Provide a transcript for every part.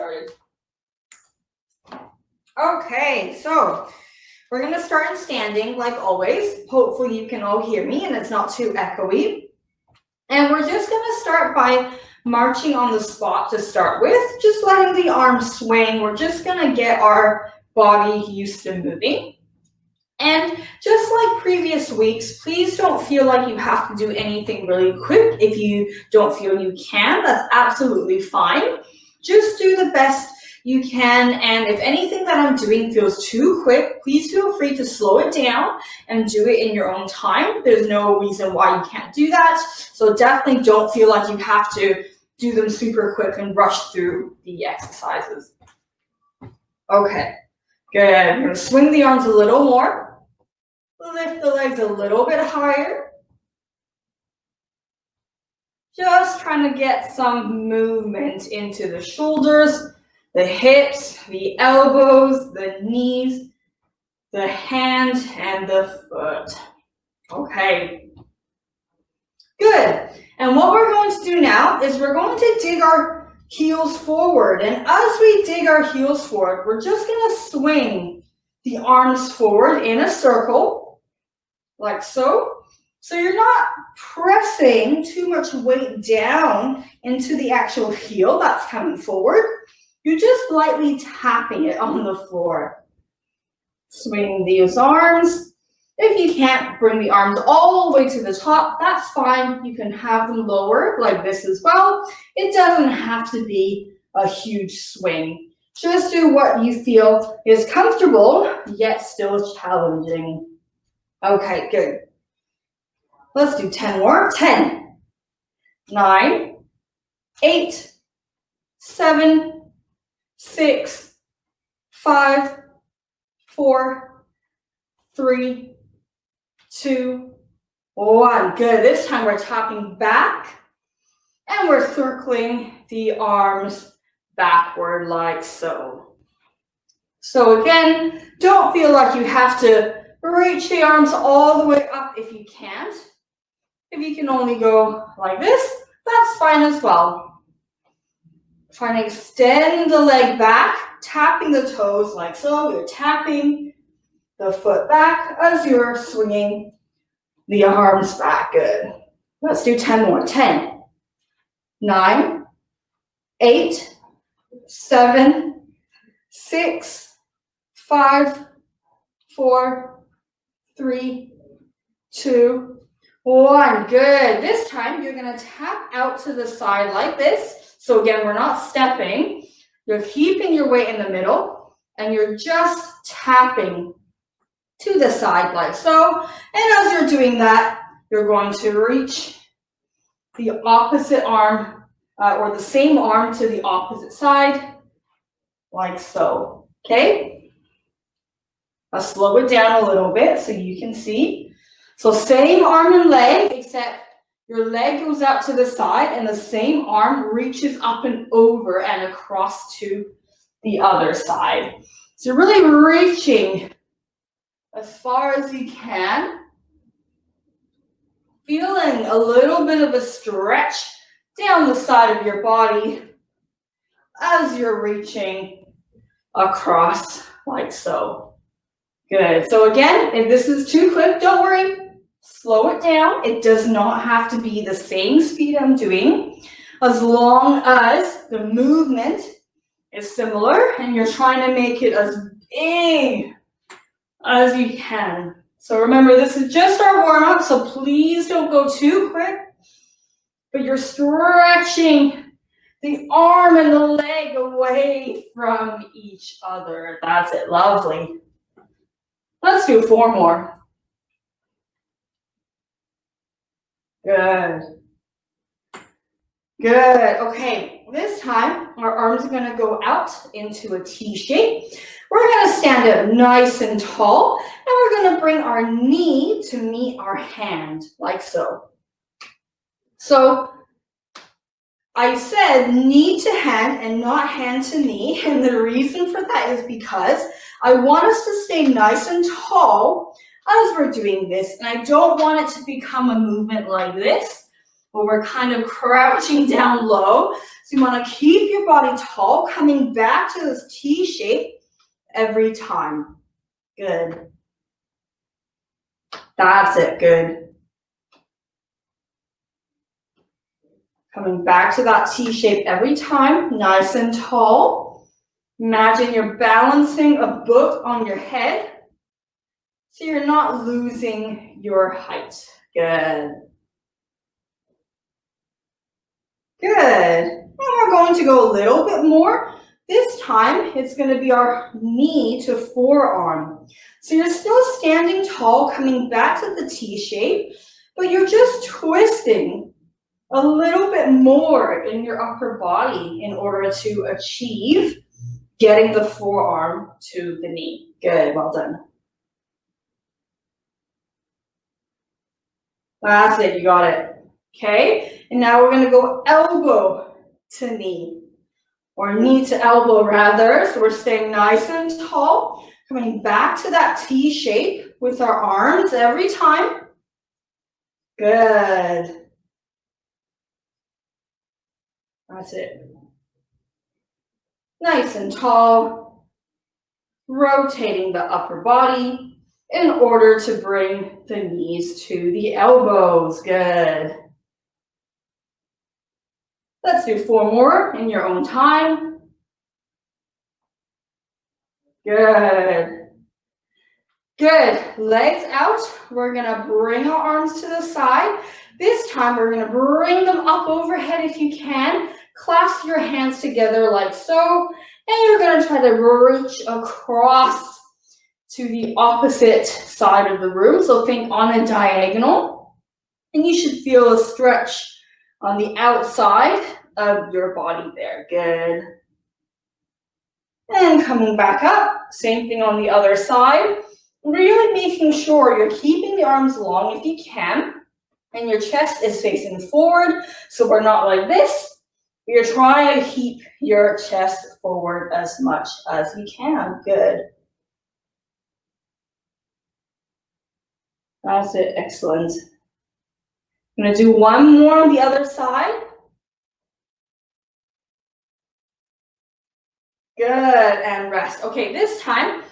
started. Okay, so we're going to start in standing like always. Hopefully you can all hear me and it's not too echoey. And we're just going to start by marching on the spot to start with, just letting the arms swing. We're just going to get our body used to moving. And just like previous weeks, please don't feel like you have to do anything really quick. If you don't feel you can, that's absolutely fine. Just do the best you can, and if anything that I'm doing feels too quick, please feel free to slow it down and do it in your own time. There's no reason why you can't do that. So definitely don't feel like you have to do them super quick and rush through the exercises. Okay, good. I'm going to swing the arms a little more. Lift the legs a little bit higher. Just trying to get some movement into the shoulders, the hips, the elbows, the knees, the hand, and the foot. Okay. Good. And what we're going to do now is we're going to dig our heels forward. And as we dig our heels forward, we're just going to swing the arms forward in a circle, like so. So you're not pressing too much weight down into the actual heel that's coming forward. You're just lightly tapping it on the floor. Swing these arms. If you can't bring the arms all the way to the top, that's fine. You can have them lower like this as well. It doesn't have to be a huge swing. Just do what you feel is comfortable, yet still challenging. Okay, good. Let's do 10 more. 10, 9, 8, 7, 6, 5, 4, 3, 2, 1. Good. This time we're tapping back and we're circling the arms backward like so. So again, don't feel like you have to reach the arms all the way up if you can't. If you can only go like this, that's fine as well. Trying to extend the leg back, tapping the toes like so. You're tapping the foot back as you're swinging the arms back. Good. Let's do 10 more. 10, 9, 8, 7, 6, 5, 4, 3, 2, 1. Good. This time you're going to tap out to the side like this. So again, we're not stepping. You're keeping your weight in the middle and you're just tapping to the side like so. And as you're doing that, you're going to reach the opposite arm or the same arm to the opposite side like so. Okay? I'll slow it down a little bit so you can see. So same arm and leg, except your leg goes out to the side and the same arm reaches up and over and across to the other side. So you're really reaching as far as you can, feeling a little bit of a stretch down the side of your body as you're reaching across like so. Good. So again, if this is too quick, don't worry. Slow it down. It does not have to be the same speed I'm doing, as long as the movement is similar and you're trying to make it as big as you can. So remember, this is just our warm-up, so please don't go too quick, but you're stretching the arm and the leg away from each other. That's it. Lovely. Let's do 4 more. Good. Good. Okay, this time our arms are going to go out into a T shape. We're going to stand up nice and tall, and we're going to bring our knee to meet our hand, like so. So I said knee to hand and not hand to knee, and the reason for that is because I want us to stay nice and tall as we're doing this, and I don't want it to become a movement like this, but we're kind of crouching down low. So you want to keep your body tall, coming back to this T shape every time. Good. That's it, good. Coming back to that T shape every time, nice and tall. Imagine you're balancing a book on your head, so you're not losing your height. Good. Good. And we're going to go a little bit more. This time, it's going to be our knee to forearm. So you're still standing tall, coming back to the T shape, but you're just twisting a little bit more in your upper body in order to achieve getting the forearm to the knee. Good, well done. That's it, you got it. Okay, and now we're going to go elbow to knee, or knee to elbow rather. So we're staying nice and tall, coming back to that T shape with our arms every time. Good. That's it. Nice and tall, rotating the upper body in order to bring the knees to the elbows. Good. Let's do 4 more in your own time. Good. Good. Legs out. We're going to bring our arms to the side. This time we're going to bring them up overhead if you can. Clasp your hands together like so. And you're going to try to reach across to the opposite side of the room. So think on a diagonal. And you should feel a stretch on the outside of your body there. Good. And coming back up, same thing on the other side. Really making sure you're keeping the arms long if you can, and your chest is facing forward, so we're not like this. You're trying to keep your chest forward as much as you can. Good. That's it, excellent. I'm gonna do 1 more on the other side. Good, and rest. Okay, this time,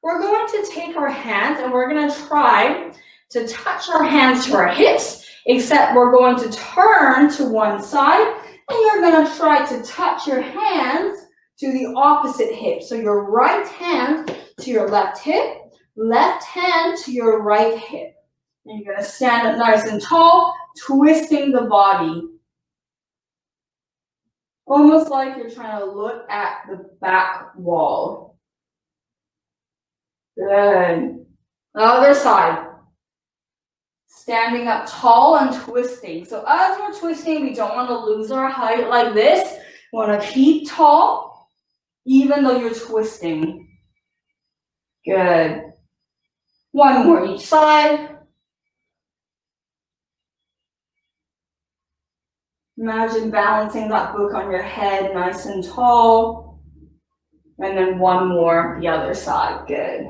we're going to take our hands and we're going to try to touch our hands to our hips, except we're going to turn to one side and you're going to try to touch your hands to the opposite hip. So your right hand to your left hip, left hand to your right hip. And you're going to stand up nice and tall, twisting the body. Almost like you're trying to look at the back wall. Good. Other side. Standing up tall and twisting. So as we're twisting, we don't want to lose our height like this. We want to keep tall, even though you're twisting. Good. 1 more each side. Imagine balancing that book on your head nice and tall. And then 1 more the other side. Good.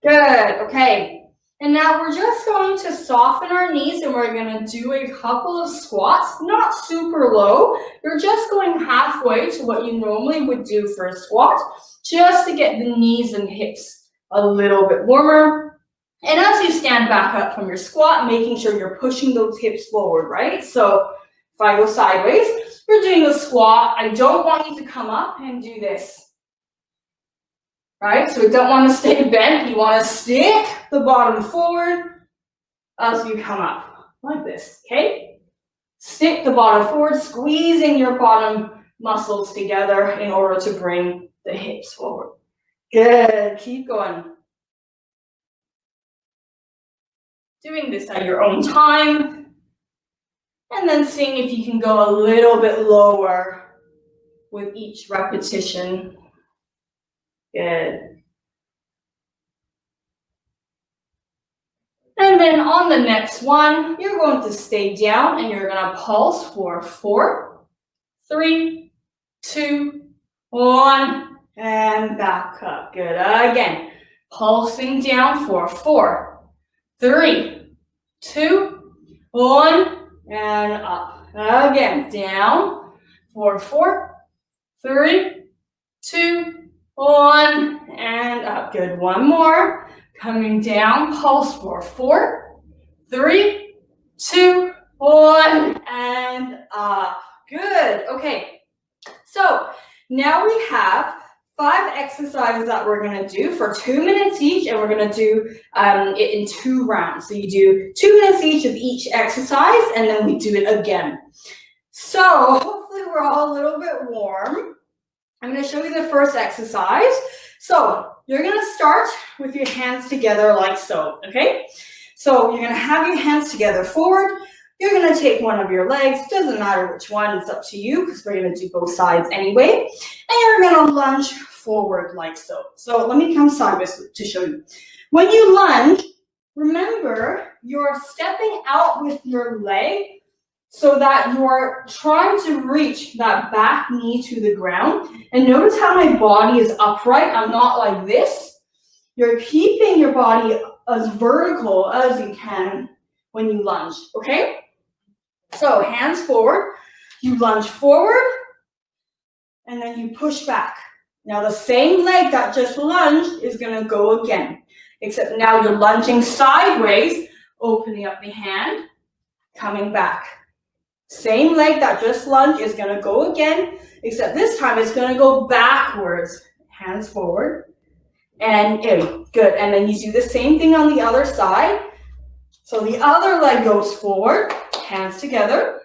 Good, okay. And now we're just going to soften our knees and we're going to do a couple of squats, not super low. You're just going halfway to what you normally would do for a squat, just to get the knees and hips a little bit warmer. And as you stand back up from your squat, making sure you're pushing those hips forward, right? So if I go sideways, you're doing a squat. I don't want you to come up and do this. Right, so we don't want to stay bent. You want to stick the bottom forward as you come up, like this, okay? Stick the bottom forward, squeezing your bottom muscles together in order to bring the hips forward. Good, keep going. Doing this at your own time. And then seeing if you can go a little bit lower with each repetition. Good. And then on the next one, you're going to stay down and you're going to pulse for 4, 3, 2, 1, and back up. Good. Again, Pulsing down for 4, 3, 2, 1, and up. Again, down for 4, 3, 2, 1, and up. Good. One more. Coming down, pulse for 4, 3, 2, 1, and up. Good. Okay. So now we have 5 exercises that we're going to do for 2 minutes each, and we're going to do it in 2 rounds. So you do 2 minutes each of each exercise, and then we do it again. So hopefully we're all a little bit warm. I'm going to show you the first exercise. So you're going to start with your hands together like so, okay? So you're going to have your hands together forward. You're going to take one of your legs. Doesn't matter which one. It's up to you because we're going to do both sides anyway. And you're going to lunge forward like so. So let me come sideways to show you. When you lunge, remember you're stepping out with your leg so that you're trying to reach that back knee to the ground. And notice how my body is upright. I'm not like this. You're keeping your body as vertical as you can when you lunge, okay? So hands forward, you lunge forward, and then you push back. Now the same leg that just lunged is gonna go again, except now you're lunging sideways, opening up the hand, coming back. Same leg that just lunged is gonna go again, except this time it's gonna go backwards. Hands forward, and in, good. And then you do the same thing on the other side. So the other leg goes forward, hands together,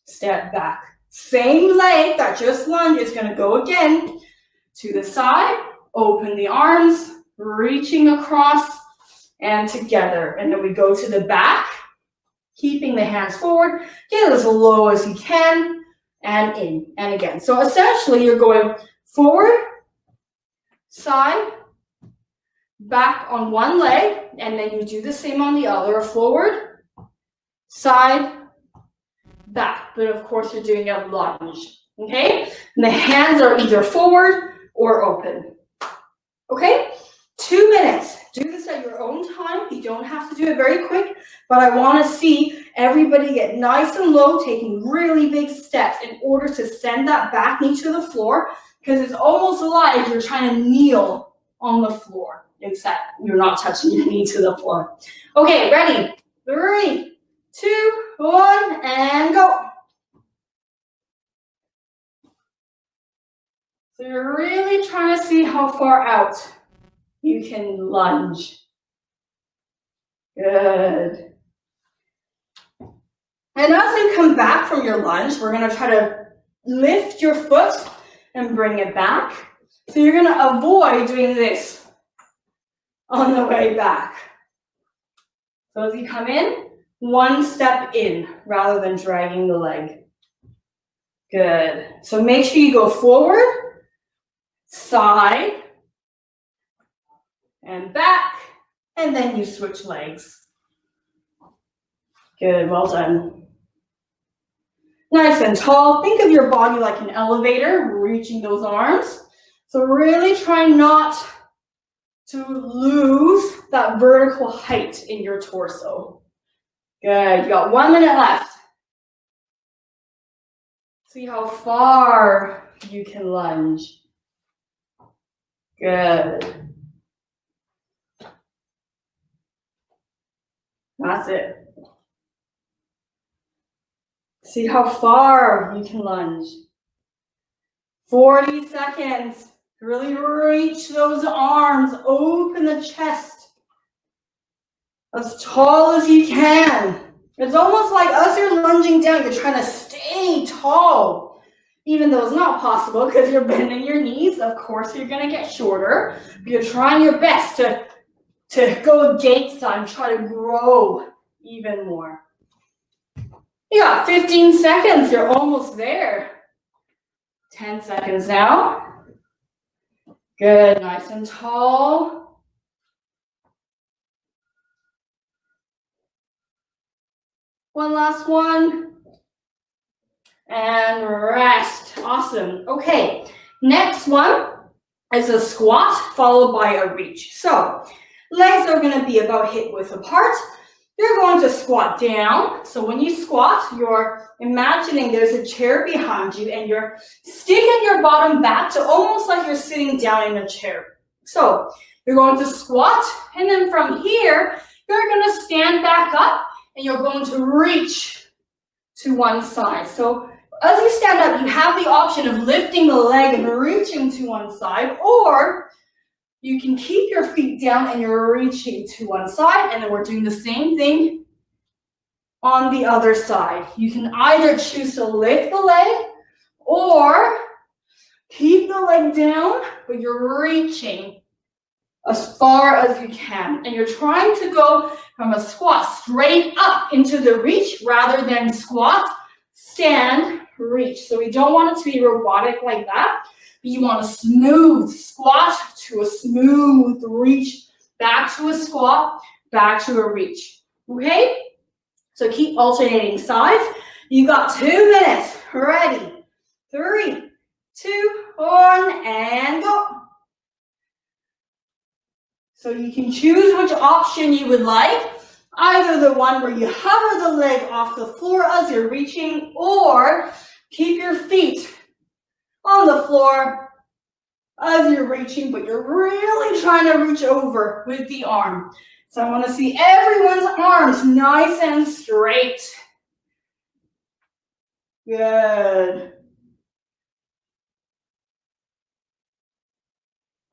step back. Same leg that just lunged is going to go again to the side, open the arms, reaching across and together. And then we go to the back, keeping the hands forward, get as low as you can, and in, and again. So essentially you're going forward, side, back on one leg, and then you do the same on the other. Forward, side, back. But of course you're doing a lunge, okay? And the hands are either forward or open, okay? 2 minutes. Do this at your own time. You don't have to do it very quick, but I want to see everybody get nice and low, taking really big steps in order to send that back knee to the floor, because it's almost like you're trying to kneel on the floor, except you're not touching your knee to the floor. Okay, ready? 3, 2, 1, and go. So you're really trying to see how far out you can lunge. Good. And as you come back from your lunge, we're going to try to lift your foot and bring it back. So you're going to avoid doing this on the way back. So as you come in, one step in rather than dragging the leg. Good. So make sure you go forward, side, and back, and then you switch legs. Good, well done. Nice and tall. Think of your body like an elevator, reaching those arms. So really try not to lose that vertical height in your torso. Good, you got 1 minute left. See how far you can lunge. Good. That's it. See how far you can lunge. 40 seconds. Really reach those arms. Open the chest as tall as you can. It's almost like as you're lunging down, you're trying to stay tall, even though it's not possible because you're bending your knees. Of course, you're going to get shorter. But you're trying your best to go against that and try to grow even more. You got 15 seconds. You're almost there. 10 seconds now. Good. Nice and tall. One last one. And rest. Awesome. Okay. Next one. is a squat followed by a reach. So legs are going to be about hip width apart. You're going to squat down. So when you squat, you're imagining there's a chair behind you and you're sticking your bottom back to almost like you're sitting down in a chair. So you're going to squat, and then from here, you're going to stand back up and you're going to reach to one side. So as you stand up, you have the option of lifting the leg and reaching to one side, or you can keep your feet down and you're reaching to one side, and then we're doing the same thing on the other side. You can either choose to lift the leg or keep the leg down, but you're reaching as far as you can. And you're trying to go from a squat straight up into the reach rather than squat, stand, reach. So we don't want it to be robotic like that. You want a smooth squat to a smooth reach, back to a squat, back to a reach. Okay? So keep alternating sides. You got 2 minutes. Ready? 3, 2, 1, and go. So you can choose which option you would like. Either the one where you hover the leg off the floor as you're reaching, or keep your feet on the floor as you're reaching, but you're really trying to reach over with the arm. So I want to see everyone's arms nice and straight. Good.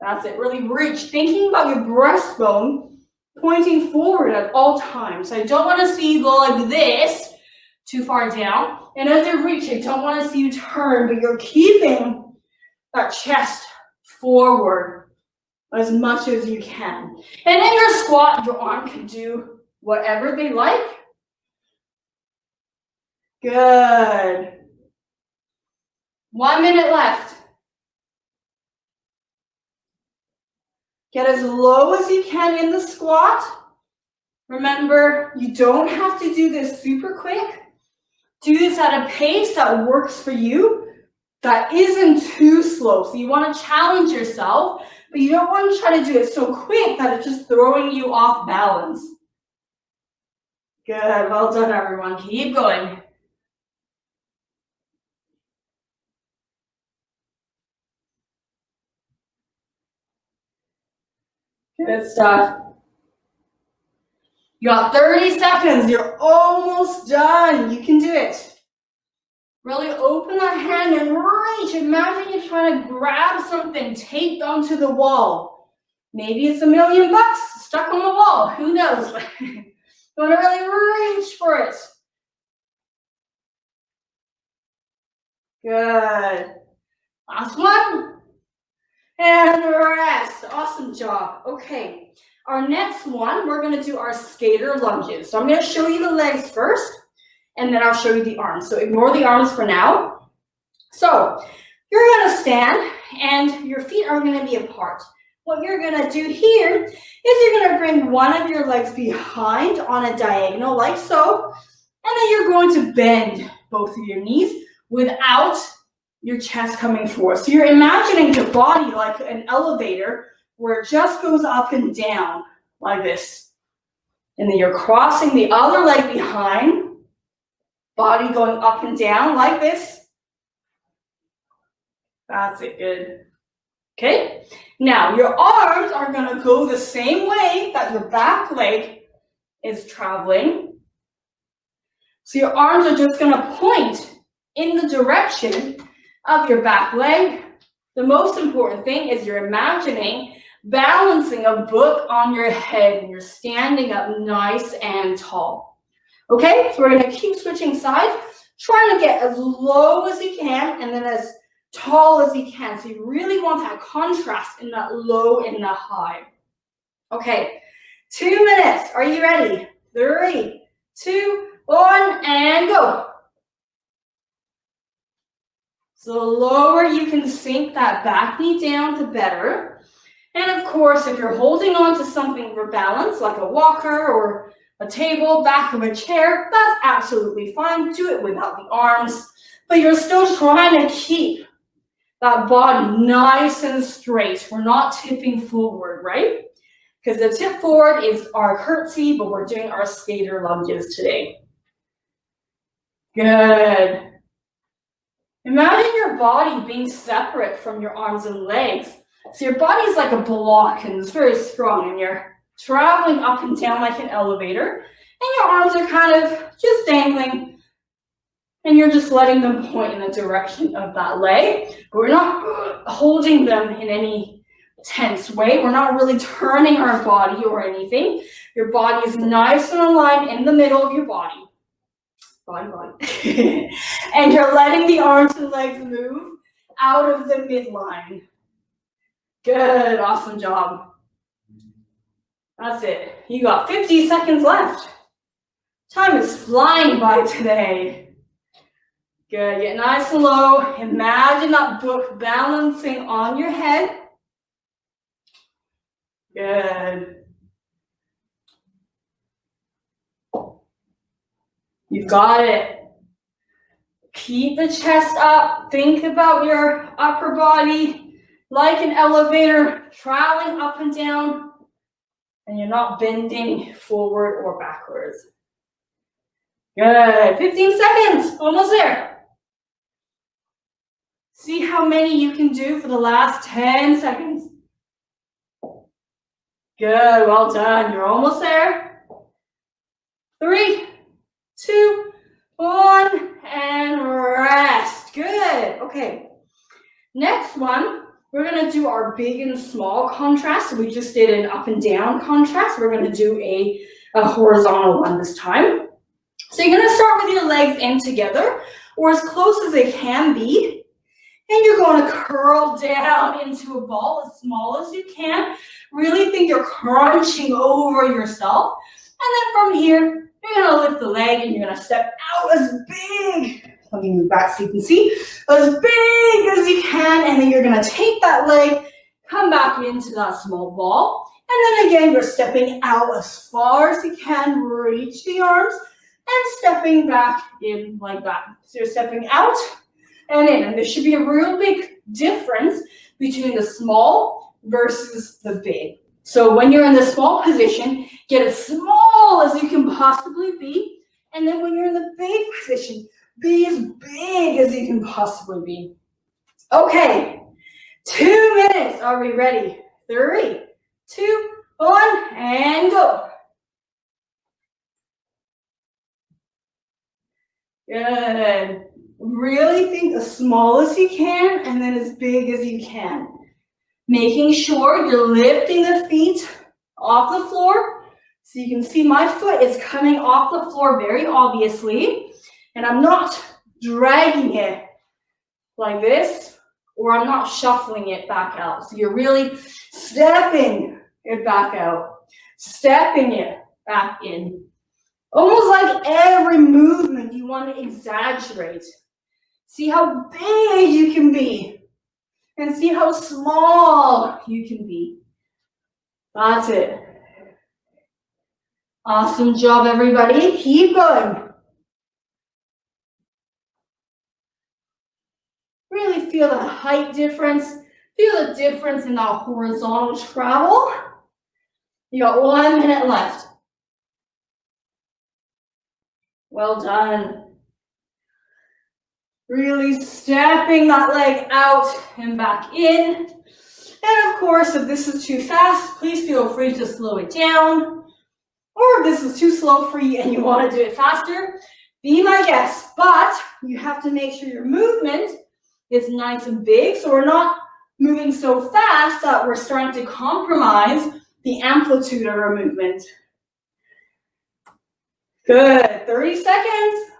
That's it. Really reach. Thinking about your breastbone pointing forward at all times. I don't want to see you go like this too far down. And as you reach, I don't want to see you turn, but you're keeping that chest forward as much as you can. And in your squat, your arm can do whatever they like. Good. 1 minute left. Get as low as you can in the squat. Remember, you don't have to do this super quick. Do this at a pace that works for you, that isn't too slow. So you want to challenge yourself, but you don't want to try to do it so quick that it's just throwing you off balance. Good, well done everyone. Keep going. Good stuff. You got 30 seconds. You're almost done. You can do it. Really open that hand and reach. Imagine you're trying to grab something taped onto the wall. Maybe it's $1 million stuck on the wall. Who knows? You want to really reach for it. Good. Last one. And rest. Awesome job. Okay. Our next one, we're going to do our skater lunges. So I'm going to show you the legs first, and then I'll show you the arms. So ignore the arms for now. So you're going to stand, and your feet are going to be apart. What you're going to do here is you're going to bring one of your legs behind on a diagonal like so, and then you're going to bend both of your knees without your chest coming forward. So you're imagining your body like an elevator where it just goes up and down like this. And then you're crossing the other leg behind, body going up and down like this. That's it, good. Okay, now your arms are gonna go the same way that your back leg is traveling. So your arms are just gonna point in the direction of your back leg. The most important thing is you're imagining balancing a book on your head and you're standing up nice and tall. Okay, so we're going to keep switching sides, trying to get as low as you can and then as tall as you can. So you really want that contrast in that low and the high. Okay, 2 minutes. Are you ready? 3, 2, 1, and go. So the lower you can sink that back knee down, the better. And of course, if you're holding on to something for balance, like a walker or a table, back of a chair, that's absolutely fine. Do it without the arms, but you're still trying to keep that body nice and straight. We're not tipping forward, right? Because the tip forward is our curtsy, but we're doing our skater lunges today. Good. Imagine your body being separate from your arms and legs. So your body is like a block and it's very strong, and you're traveling up and down like an elevator, and your arms are kind of just dangling, and you're just letting them point in the direction of that leg. But we're not holding them in any tense way. We're not really turning our body or anything. Your body is nice and aligned in the middle of your body. And you're letting the arms and legs move out of the midline. Good, awesome job. That's it. You got 50 seconds left. Time is flying by today. Good, get nice and low. Imagine that book balancing on your head. Good. You've got it. Keep the chest up. Think about your upper body like an elevator, traveling up and down, and you're not bending forward or backwards. Good. 15 seconds. Almost there. See how many you can do for the last 10 seconds. Good. Well done. You're almost there. 3, 2, 1, and rest. Good. Okay. Next one, we're going to do our big and small contrast. So we just did an up and down contrast. We're going to do a horizontal one this time. So you're going to start with your legs in together, or as close as they can be. And you're going to curl down into a ball as small as you can. Really think you're crunching over yourself. And then from here, you're going to lift the leg and you're going to step out as big. Let me move back so you can see. As big as you can. And then you're going to take that leg, come back into that small ball. And then again, you're stepping out as far as you can. Reach the arms and stepping back in like that. So you're stepping out and in. And there should be a real big difference between the small versus the big. So when you're in the small position, get as small as you can possibly be. And then when you're in the big position, be as big as you can possibly be. Okay, 2 minutes. Are we ready? 3, 2, 1, and go. Good. Really think as small as you can and then as big as you can. Making sure you're lifting the feet off the floor. So you can see my foot is coming off the floor very obviously. And I'm not dragging it like this, or I'm not shuffling it back out. So you're really stepping it back out, stepping it back in. Almost like every movement you want to exaggerate. See how big you can be. And see how small you can be. That's it. Awesome job, everybody. Keep going. Really feel the height difference. Feel the difference in that horizontal travel. You got 1 minute left. Well done. Really stepping that leg out and back in. And of course, if this is too fast, please feel free to slow it down. Or if this is too slow for you and you want to do it faster, be my guest. But you have to make sure your movement is nice and big, so we're not moving so fast that we're starting to compromise the amplitude of our movement. Good. 30 seconds.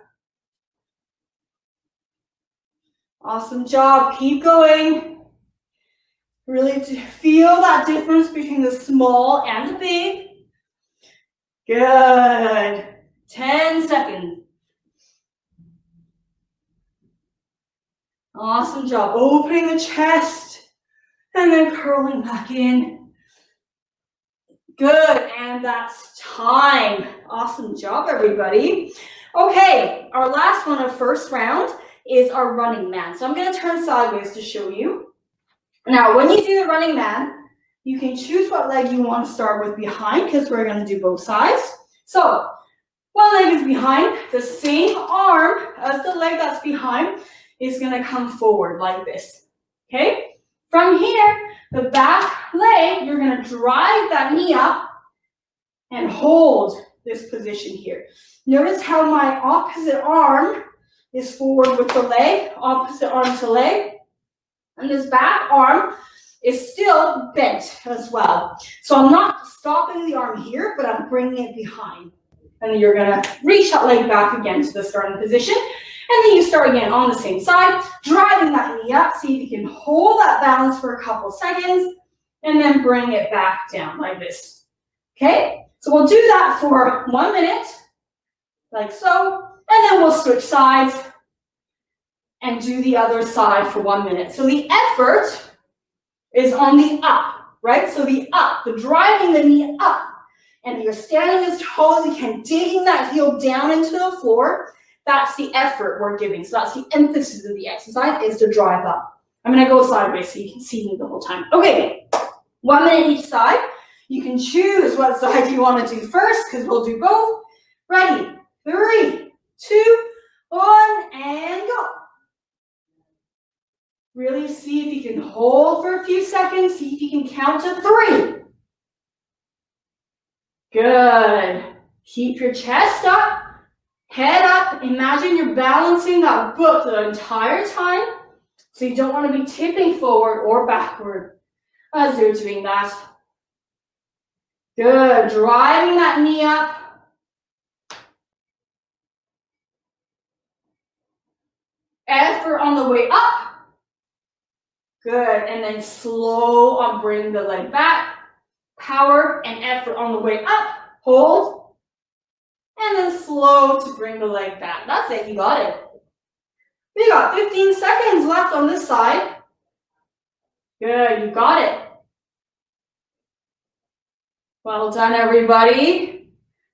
Awesome job. Keep going. Really feel that difference between the small and the big. Good. 10 seconds. Awesome job. Opening the chest and then curling back in. Good. And that's time. Awesome job, everybody. Okay, our last one of first round is our running man. So I'm going to turn sideways to show you. Now, when you do the running man, you can choose what leg you want to start with behind because we're going to do both sides. So one leg is behind, the same arm as the leg that's behind is going to come forward like this. Okay? From here, the back leg, you're going to drive that knee up and hold this position here. Notice how my opposite arm is forward with the leg, opposite arm to leg, and this back arm is still bent as well. So I'm not stopping the arm here, but I'm bringing it behind. And then you're gonna reach that leg back again to the starting position. And then you start again on the same side, driving that knee up. See if you can hold that balance for a couple seconds, and then bring it back down like this. Okay? So we'll do that for 1 minute, like so, and then we'll switch sides and do the other side for 1 minute. So the effort is on the up, right? So the up, the driving the knee up, and you're standing as tall as you can, digging that heel down into the floor. That's the effort we're giving. So that's the emphasis of the exercise, is to drive up. I'm gonna go sideways so you can see me the whole time. Okay, 1 minute each side. You can choose what side you want to do first, because we'll do both. Ready? 3, 2, 1, and go. Really see if you can hold for a few seconds. See if you can count to 3. Good. Keep your chest up, head up. Imagine you're balancing that book the entire time. So you don't want to be tipping forward or backward as you're doing that. Good. Driving that knee up. Effort on the way up. Good. And then slow on bringing the leg back. Power and effort on the way up. Hold. And then slow to bring the leg back. That's it. You got it. We got 15 seconds left on this side. Good. You got it. Well done, everybody.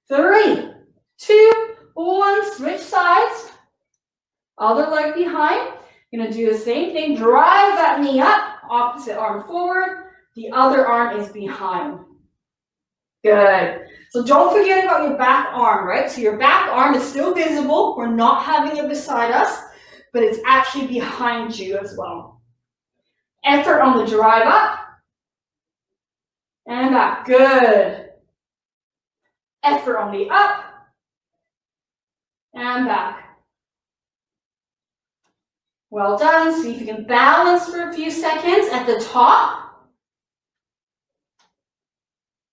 3, 2, 1. Switch sides. Other leg behind. You're going to do the same thing. Drive that knee up. Opposite arm forward. The other arm is behind. Good. So don't forget about your back arm, right? So your back arm is still visible. We're not having it beside us, but it's actually behind you as well. Effort on the drive up. And back. Good. Effort on the up. And back. Well done. See if you can balance for a few seconds at the top.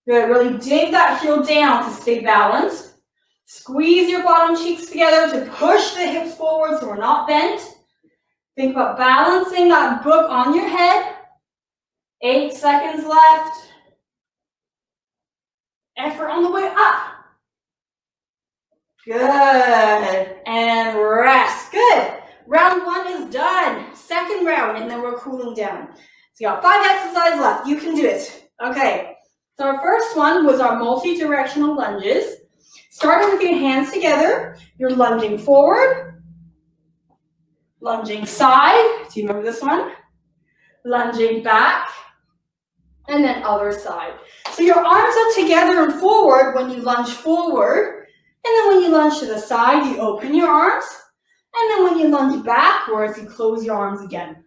Good. Really dig that heel down to stay balanced. Squeeze your bottom cheeks together to push the hips forward so we're not bent. Think about balancing that book on your head. 8 seconds left. Effort on the way up. Good. And rest. Good. Round 1 is done. Second round, and then we're cooling down. So you got 5 exercises left. You can do it. Okay. So our first one was our multi-directional lunges. Starting with your hands together, you're lunging forward, lunging side. Do you remember this one? Lunging back, and then other side. So your arms are together and forward when you lunge forward, and then when you lunge to the side, you open your arms. And then when you lunge backwards, you close your arms again.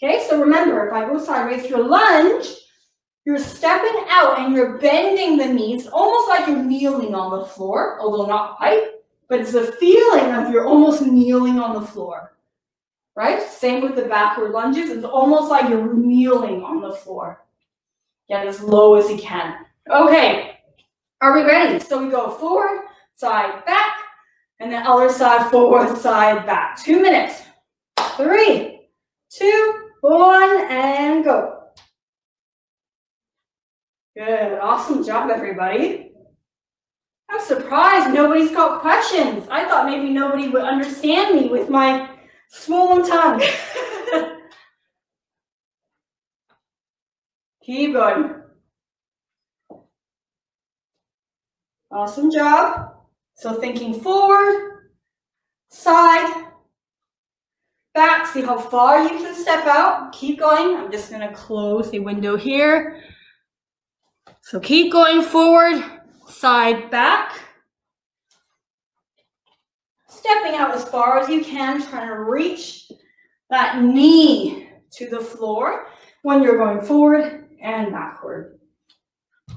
Okay, so remember, if I go sideways, your lunge, you're stepping out and you're bending the knees, almost like you're kneeling on the floor, although not quite, but it's the feeling of you're almost kneeling on the floor, right? Same with the backward lunges. It's almost like you're kneeling on the floor. Get as low as you can. Okay, are we ready? So we go forward, side, back, and then other side, forward, side, back. 2 minutes. 3, 2, 1, and go. Good. Awesome job, everybody. I'm surprised nobody's got questions. I thought maybe nobody would understand me with my swollen tongue. Keep going. Awesome job. So thinking forward, side, back. See how far you can step out. Keep going. I'm just going to close the window here. So keep going forward, side back. Stepping out as far as you can, trying to reach that knee to the floor when you're going forward and backward.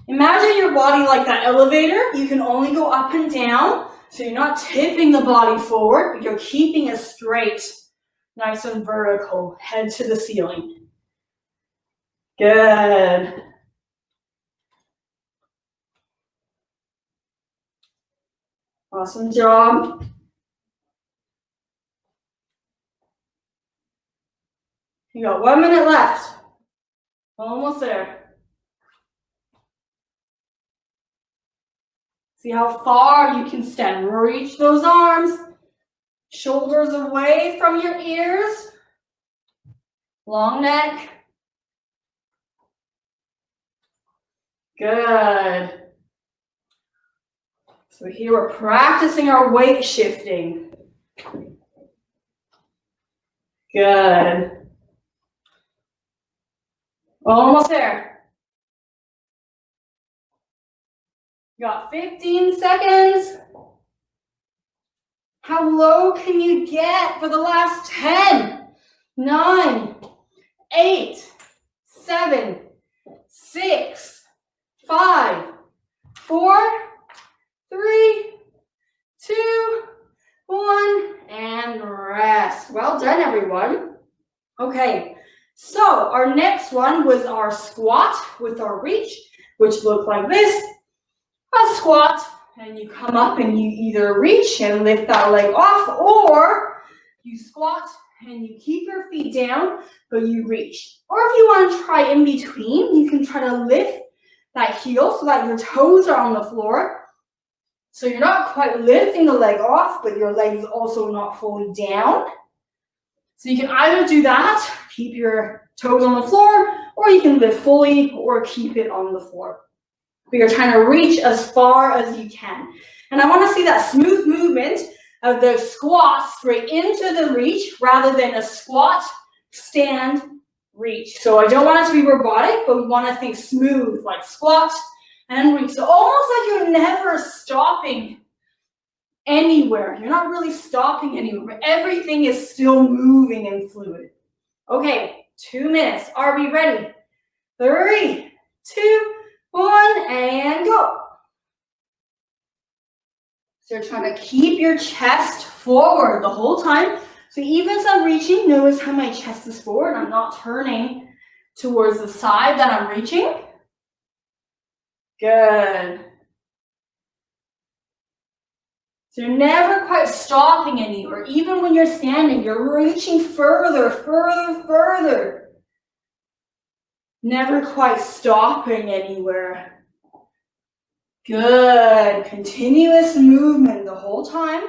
Imagine your body like that elevator. You can only go up and down, so you're not tipping the body forward, but you're keeping it straight, nice and vertical, head to the ceiling. Good. Awesome job. You got 1 minute left. Almost there. See how far you can stand. Reach those arms. Shoulders away from your ears. Long neck. Good. So here we're practicing our weight shifting. Good. Almost there. You got 15 seconds. How low can you get for the last 10, 9, 8, 7, 6, 5, 4, 3, 2, 1, and rest. Well done, everyone. Okay, so our next one was our squat with our reach, which looked like this. A squat, and you come up and you either reach and lift that leg off, or you squat and you keep your feet down, but you reach. Or if you want to try in between, you can try to lift that heel so that your toes are on the floor. So you're not quite lifting the leg off, but your leg is also not fully down. So you can either do that, keep your toes on the floor, or you can lift fully or keep it on the floor. But you're trying to reach as far as you can. And I want to see that smooth movement of the squat straight into the reach rather than a squat, stand, reach. So I don't want it to be robotic, but we want to think smooth, like squat and reach. So almost like you're never stopping anywhere. You're not really stopping anywhere, but everything is still moving and fluid. Okay, 2 minutes. Are we ready? 3, 2, 1, and go. So you're trying to keep your chest forward the whole time. So even as I'm reaching, notice how my chest is forward. I'm not turning towards the side that I'm reaching. Good. So you're never quite stopping anywhere. Even when you're standing, you're reaching further, further, further. Never quite stopping anywhere. Good. Continuous movement the whole time.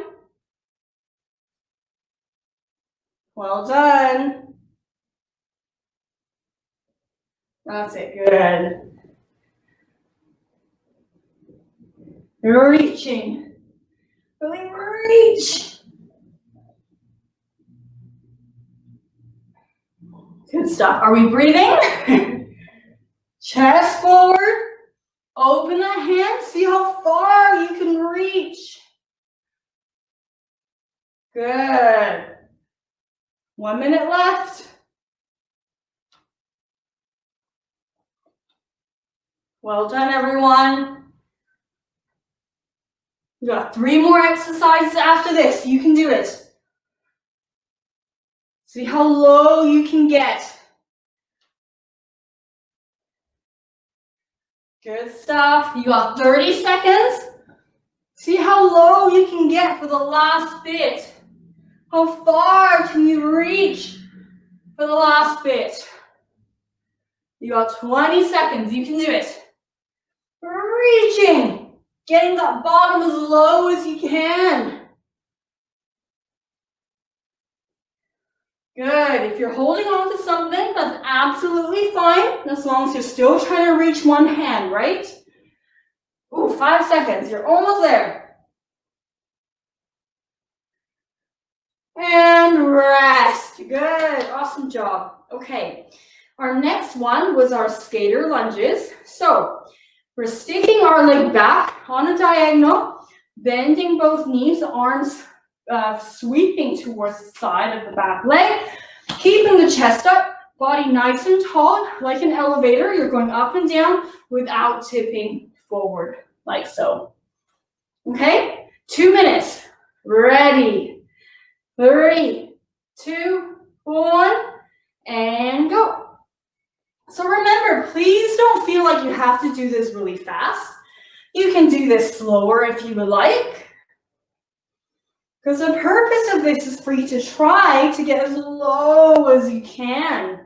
Well done. That's it. Good. You're reaching. Really reach. Good stuff. Are we breathing? Chest forward. Open that hand. See how far you can reach. Good. 1 minute left. Well done, everyone. You got 3 more exercises after this. You can do it. See how low you can get. Good stuff. You got 30 seconds. See how low you can get for the last bit. How far can you reach for the last bit? You got 20 seconds. You can do it. Reaching. Getting that bottom as low as you can. Good. If you're holding on to something, that's absolutely fine, as long as you're still trying to reach one hand, right? Ooh, 5 seconds. You're almost there. And rest. Good, awesome job. Okay, our next one was our skater lunges. So we're sticking our leg back on a diagonal, bending both knees, arms sweeping towards the side of the back leg, keeping the chest up, body nice and tall, like an elevator. You're going up and down without tipping forward, like so. Okay, 2 minutes. Ready. 3, 2, 1, and go. So remember, please don't feel like you have to do this really fast. You can do this slower if you would like. Because the purpose of this is for you to try to get as low as you can.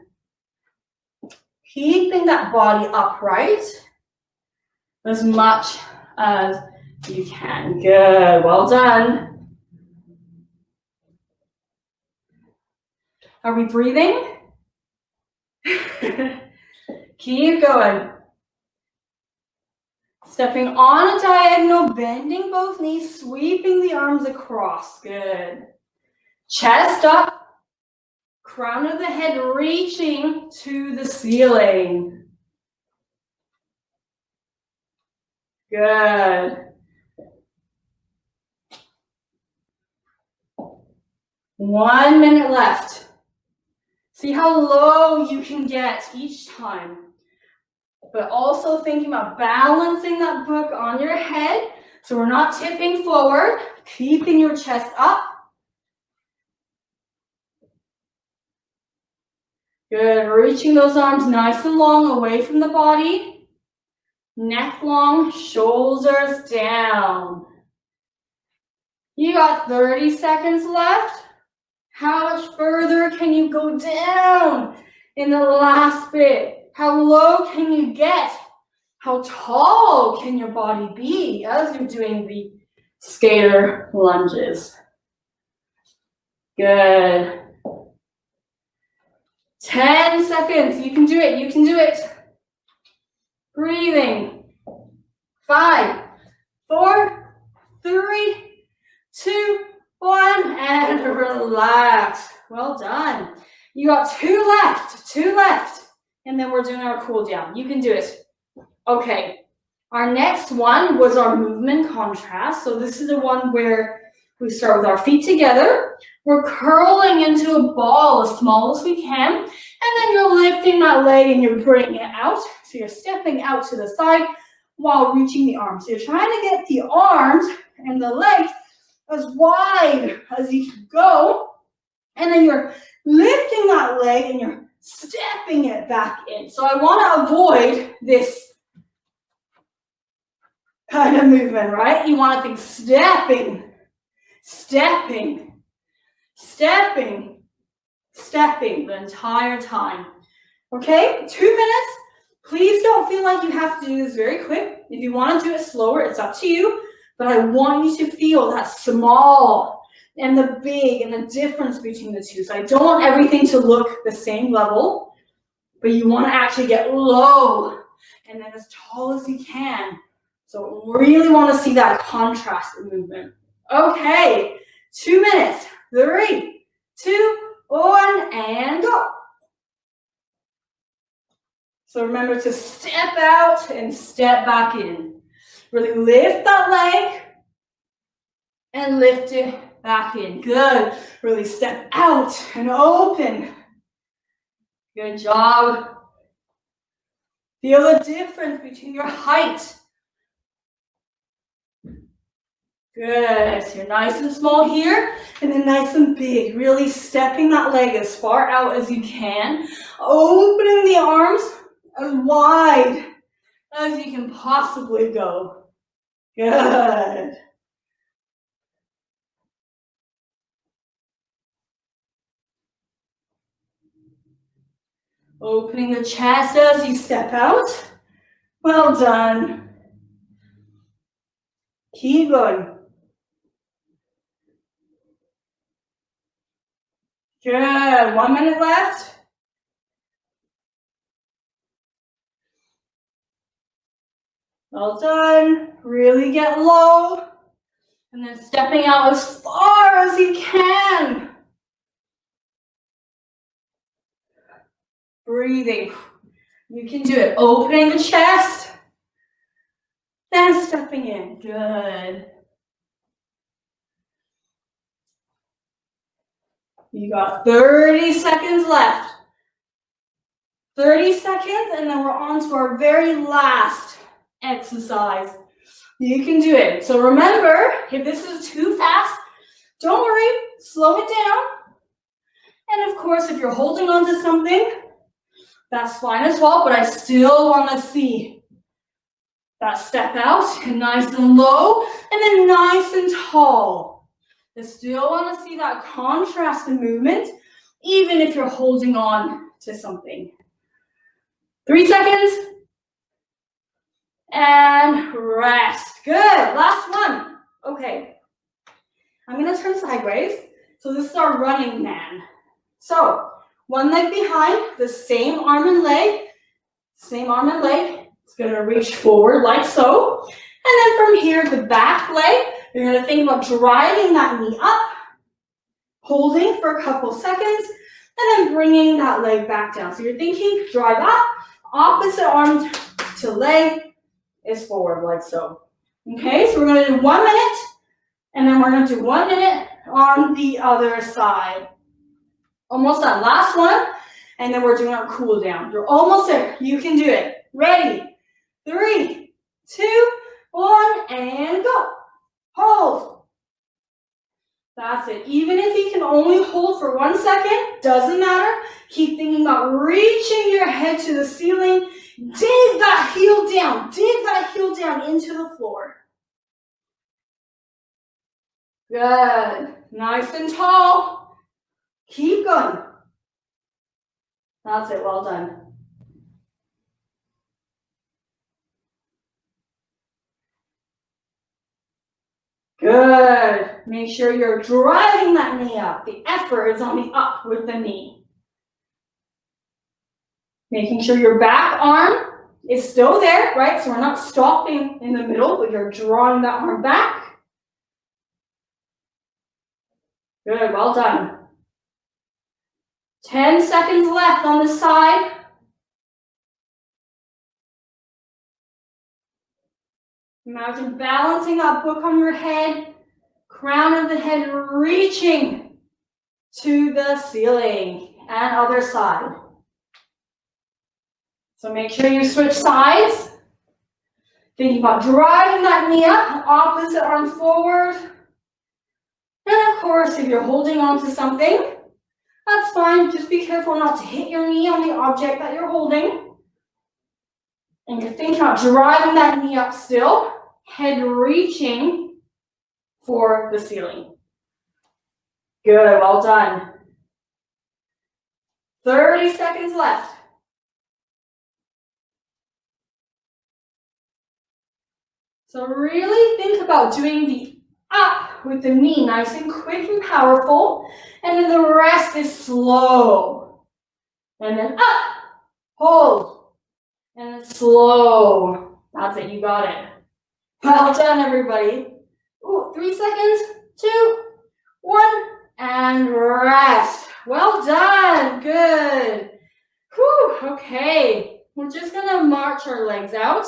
Keeping that body upright as much as you can. Good, well done. Are we breathing? Keep going. Stepping on a diagonal, bending both knees, sweeping the arms across. Good. Chest up, crown of the head reaching to the ceiling. Good. 1 minute left. See how low you can get each time. But also thinking about balancing that book on your head so we're not tipping forward, keeping your chest up. Good, reaching those arms nice and long away from the body. Neck long, shoulders down. You got 30 seconds left. How much further can you go down in the last bit? How low can you get? How tall can your body be as you're doing the skater lunges? Good. 10 seconds. You can do it. You can do it. Breathing. 5, 4, 3, 2, 1, and relax. Well done. You got 2 left. 2 left. And then we're doing our cool down. You can do it. Okay. Our next one was our movement contrast. So this is the one where we start with our feet together. We're curling into a ball as small as we can. And then you're lifting that leg and you're bringing it out. So you're stepping out to the side while reaching the arms. So you're trying to get the arms and the legs as wide as you can go. And then you're lifting that leg and you're stepping it back in. So I want to avoid this kind of movement, right? You want to think stepping, stepping, stepping, stepping the entire time. Okay, 2 minutes. Please don't feel like you have to do this very quick. If you want to do it slower, it's up to you. But I want you to feel that small and the big and the difference between the two. So I don't want everything to look the same level, but you want to actually get low and then as tall as you can. So really want to see that contrast in movement. Okay, 2 minutes. 3, 2, 1, and go. So remember to step out and step back in. Really lift that leg and lift it back in. Good. Really step out and open. Good job. Feel the difference between your height. Good. So you're nice and small here and then nice and big. Really stepping that leg as far out as you can. Opening the arms as wide as you can possibly go. Good. Opening the chest as you step out. Well done. Keep going. Good. 1 minute left. Well done. Really get low. And then stepping out as far as you can. breathing. You can do it. Opening the chest, then stepping in. Good. You got 30 seconds left. 30 seconds, and then we're on to our very last exercise. You can do it. So remember, if this is too fast, don't worry, slow it down. And of course, if you're holding on to something, that's fine as well, but I still want to see that step out, nice and low, and then nice and tall. I still want to see that contrast in movement, even if you're holding on to something. 3 seconds. And rest. Good. Last one. Okay. I'm going to turn sideways. So this is our running man. So one leg behind, the same arm and leg. Same arm and leg. It's going to reach forward like so. And then from here, the back leg, you're going to think about driving that knee up, holding for a couple seconds, and then bringing that leg back down. So you're thinking drive up, opposite arm to leg is forward like so. Okay, so we're going to do 1 minute, and then we're going to do 1 minute on the other side. Almost done. Last one, and then we're doing our cool down. You're almost there. You can do it. Ready? 3, 2, 1, and go. Hold. That's it. Even if you can only hold for 1 second, doesn't matter. Keep thinking about reaching your head to the ceiling. Dig that heel down. Dig that heel down into the floor. Good. Nice and tall. Keep going. That's it. Well done. Good. Make sure you're driving that knee up. The effort is on the up with the knee. Making sure your back arm is still there, right? So we're not stopping in the middle, but you're drawing that arm back. Good, well done. 10 seconds left on the side. Imagine balancing that book on your head, crown of the head reaching to the ceiling, and other side. So make sure you switch sides. Thinking about driving that knee up, opposite arm forward. And of course, if you're holding on to something, that's fine. Just be careful not to hit your knee on the object that you're holding. And you're thinking about driving that knee up still, head reaching for the ceiling. Good, well done. 30 seconds left. So really think about doing the up with the knee, nice and quick and powerful, and then the rest is slow. And then up, hold, and then slow. That's it, you got it. Well done, everybody. Ooh, 3 seconds, 2, 1, and rest. Well done, good. Whew, okay, we're just gonna march our legs out.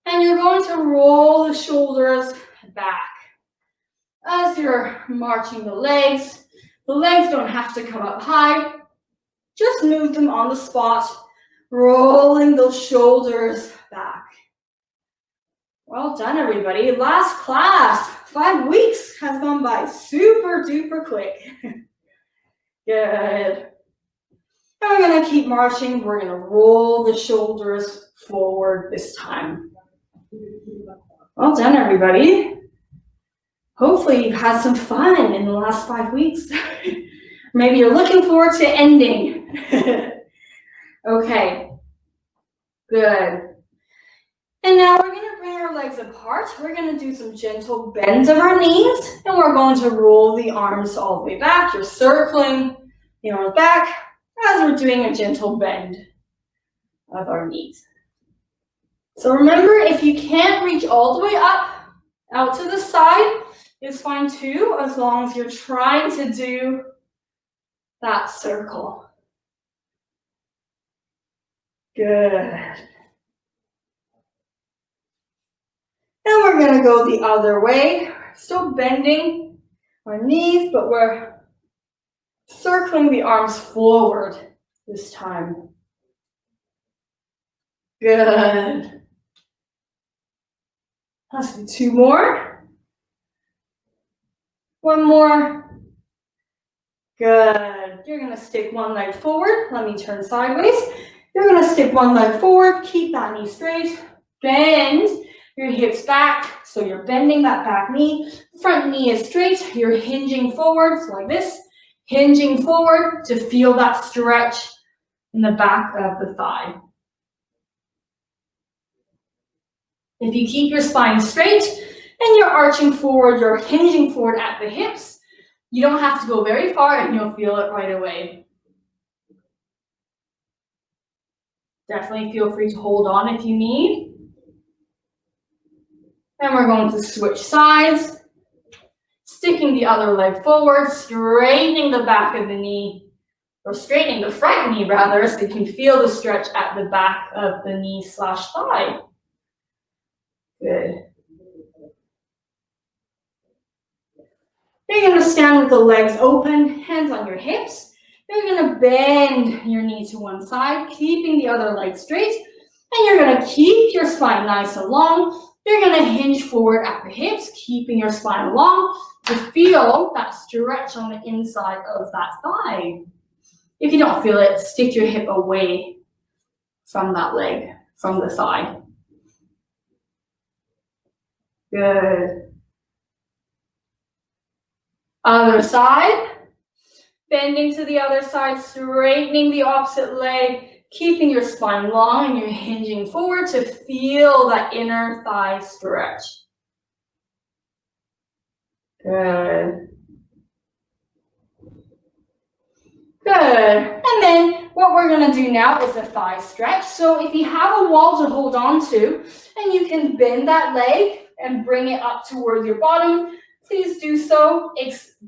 And you're going to roll the shoulders back. As you're marching the legs don't have to come up high. Just move them on the spot, rolling those shoulders back. Well done, everybody. Last class. 5 weeks has gone by super duper quick. Good. And we're going to keep marching. We're going to roll the shoulders forward this time. Well done, everybody. Hopefully you've had some fun in the last 5 weeks. Maybe you're looking forward to ending. Okay, good. And now we're going to bring our legs apart. We're going to do some gentle bends of our knees, and we're going to roll the arms all the way back. You're circling the arms back as we're doing a gentle bend of our knees. So remember, if you can't reach all the way up, out to the side, is fine too, as long as you're trying to do that circle. Good. And we're going to go the other way. Still bending our knees, but we're circling the arms forward this time. Good. Let's do 2 more. 1 more. Good. You're going to stick one leg forward. Let me turn sideways. You're going to stick one leg forward. Keep that knee straight. Bend your hips back. So you're bending that back knee. Front knee is straight. You're hinging forward, so like this. Hinging forward to feel that stretch in the back of the thigh. If you keep your spine straight and you're arching forward, you're hinging forward at the hips, you don't have to go very far and you'll feel it right away. Definitely feel free to hold on if you need. And we're going to switch sides, sticking the other leg forward, straightening the back of the knee, or straightening the front knee rather, so you can feel the stretch at the back of the knee/thigh. Good. You're going to stand with the legs open, hands on your hips. You're going to bend your knee to one side, keeping the other leg straight. And you're going to keep your spine nice and long. You're going to hinge forward at the hips, keeping your spine long to feel that stretch on the inside of that thigh. If you don't feel it, stick your hip away from that leg, from the thigh. Good. Other side. Bending to the other side, straightening the opposite leg, keeping your spine long, and you're hinging forward to feel that inner thigh stretch. Good. Good. And then what we're going to do now is a thigh stretch. So if you have a wall to hold on to, and you can bend that leg and bring it up towards your bottom, please do so.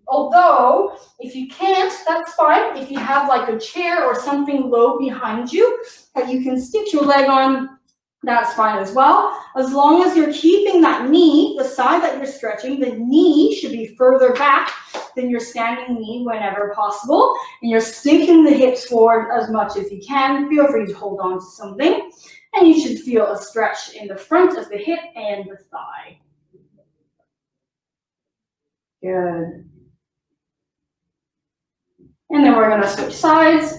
Although, if you can't, that's fine. If you have like a chair or something low behind you that you can stick your leg on, that's fine as well. As long as you're keeping that knee, the side that you're stretching, the knee should be further back than your standing knee whenever possible. And you're sticking the hips forward as much as you can. Feel free to hold on to something. And you should feel a stretch in the front of the hip and the thigh. Good. And then we're going to switch sides.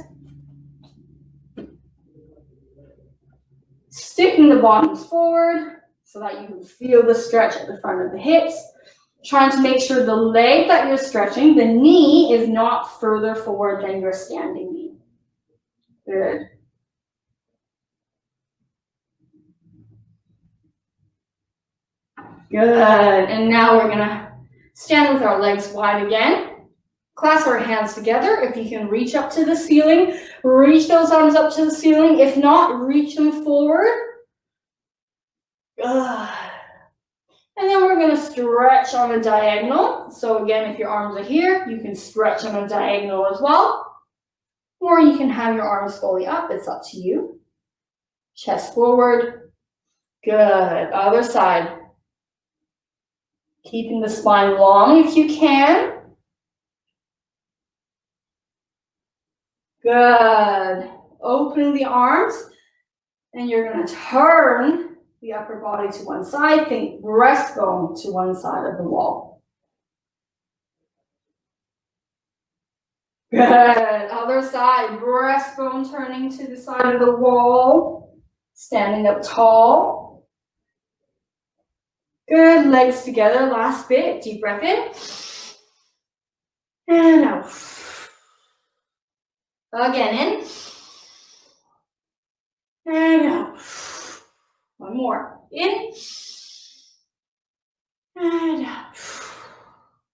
Sticking the bottoms forward so that you can feel the stretch at the front of the hips. Trying to make sure the leg that you're stretching, the knee, is not further forward than your standing knee. Good. Good. And now we're going to stand with our legs wide again. Clasp our hands together. If you can reach up to the ceiling, reach those arms up to the ceiling. If not, reach them forward. Good. And then we're going to stretch on a diagonal. So again, if your arms are here, you can stretch on a diagonal as well. Or you can have your arms fully up. It's up to you. Chest forward. Good. Other side. Keeping the spine long if you can. Good. Opening the arms. And you're going to turn the upper body to one side. Think breastbone to one side of the wall. Good. Other side. Breastbone turning to the side of the wall. Standing up tall. Good. Legs together. Last bit. Deep breath in. And out. Again, in. And out. One more. In. And out.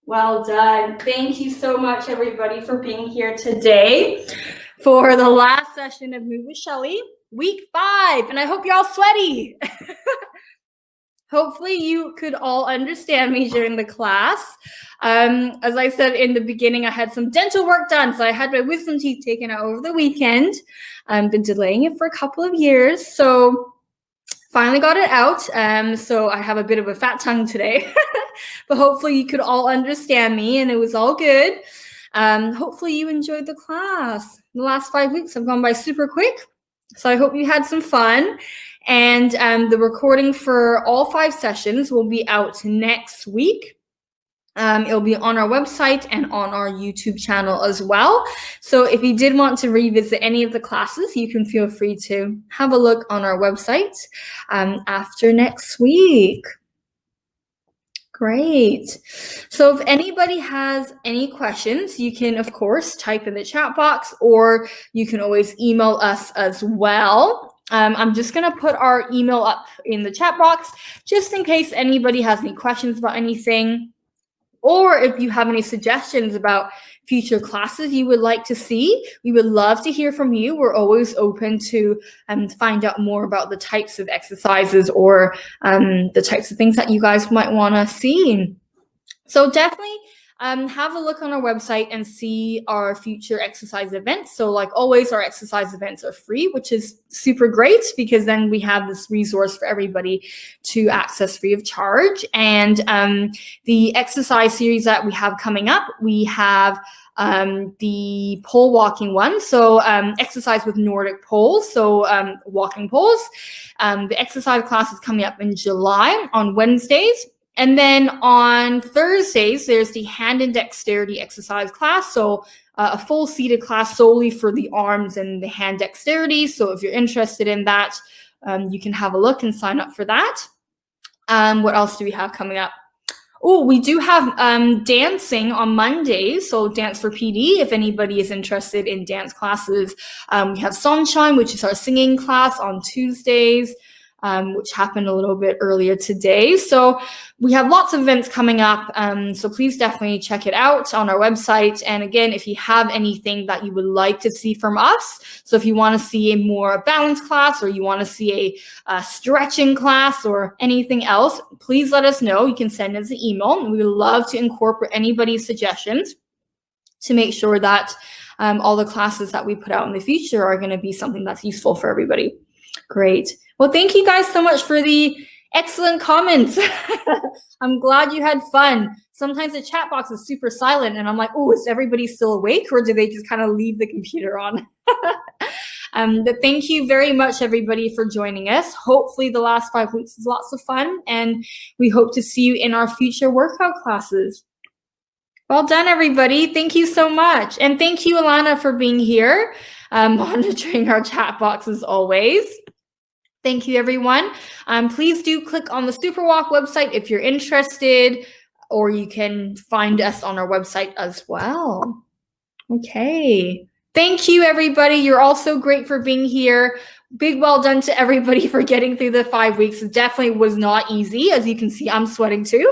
Well done. Thank you so much, everybody, for being here today for the last session of Move with Shelly, week 5. And I hope you're all sweaty. Hopefully you could all understand me during the class. As I said in the beginning, I had some dental work done, so I had my wisdom teeth taken out over the weekend. I've been delaying it for a couple of years, so finally got it out. So I have a bit of a fat tongue today, but hopefully you could all understand me and it was all good. Hopefully you enjoyed the class. The last 5 weeks have gone by super quick, so I hope you had some fun. And the recording for all 5 sessions will be out next week. It'll be on our website and on our YouTube channel as well. So if you did want to revisit any of the classes, you can feel free to have a look on our website after next week. Great. So if anybody has any questions, you can, of course, type in the chat box, or you can always email us as well. I'm just going to put our email up in the chat box just in case anybody has any questions about anything, or if you have any suggestions about future classes you would like to see. We would love to hear from you. We're always open to find out more about the types of exercises or the types of things that you guys might want to see. So definitely have a look on our website and see our future exercise events. So like always, our exercise events are free, which is super great because then we have this resource for everybody to access free of charge. And the exercise series that we have coming up, we have the pole walking one. So exercise with Nordic poles, so walking poles. The exercise class is coming up in July on Wednesdays. And then on Thursdays, there's the hand and dexterity exercise class. So a full seated class solely for the arms and the hand dexterity. So if you're interested in that, you can have a look and sign up for that. What else do we have coming up? Oh, we do have dancing on Mondays, so Dance for PD, if anybody is interested in dance classes. We have Sunshine, which is our singing class on Tuesdays. Which happened a little bit earlier today. So we have lots of events coming up. So please definitely check it out on our website. And again, if you have anything that you would like to see from us, so if you want to see a more balanced class or you want to see a stretching class or anything else, please let us know. You can send us an email. We would love to incorporate anybody's suggestions to make sure that all the classes that we put out in the future are going to be something that's useful for everybody. Great. Well, thank you guys so much for the excellent comments. I'm glad you had fun. Sometimes the chat box is super silent and I'm like, oh, is everybody still awake or do they just kind of leave the computer on? But thank you very much, everybody, for joining us. Hopefully the last 5 weeks is lots of fun and we hope to see you in our future workout classes. Well done, everybody. Thank you so much. And thank you, Alana, for being here, monitoring our chat box as always. Thank you, everyone. Please do click on the Superwalk website if you're interested, or you can find us on our website as well. Okay. Thank you, everybody. You're all so great for being here. Big well done to everybody for getting through the 5 weeks. It definitely was not easy. As you can see, I'm sweating too.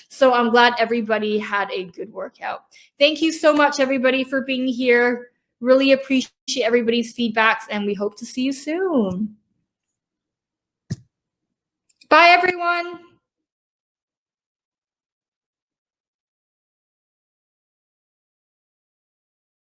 So I'm glad everybody had a good workout. Thank you so much, everybody, for being here. Really appreciate everybody's feedbacks, and we hope to see you soon. Bye, everyone.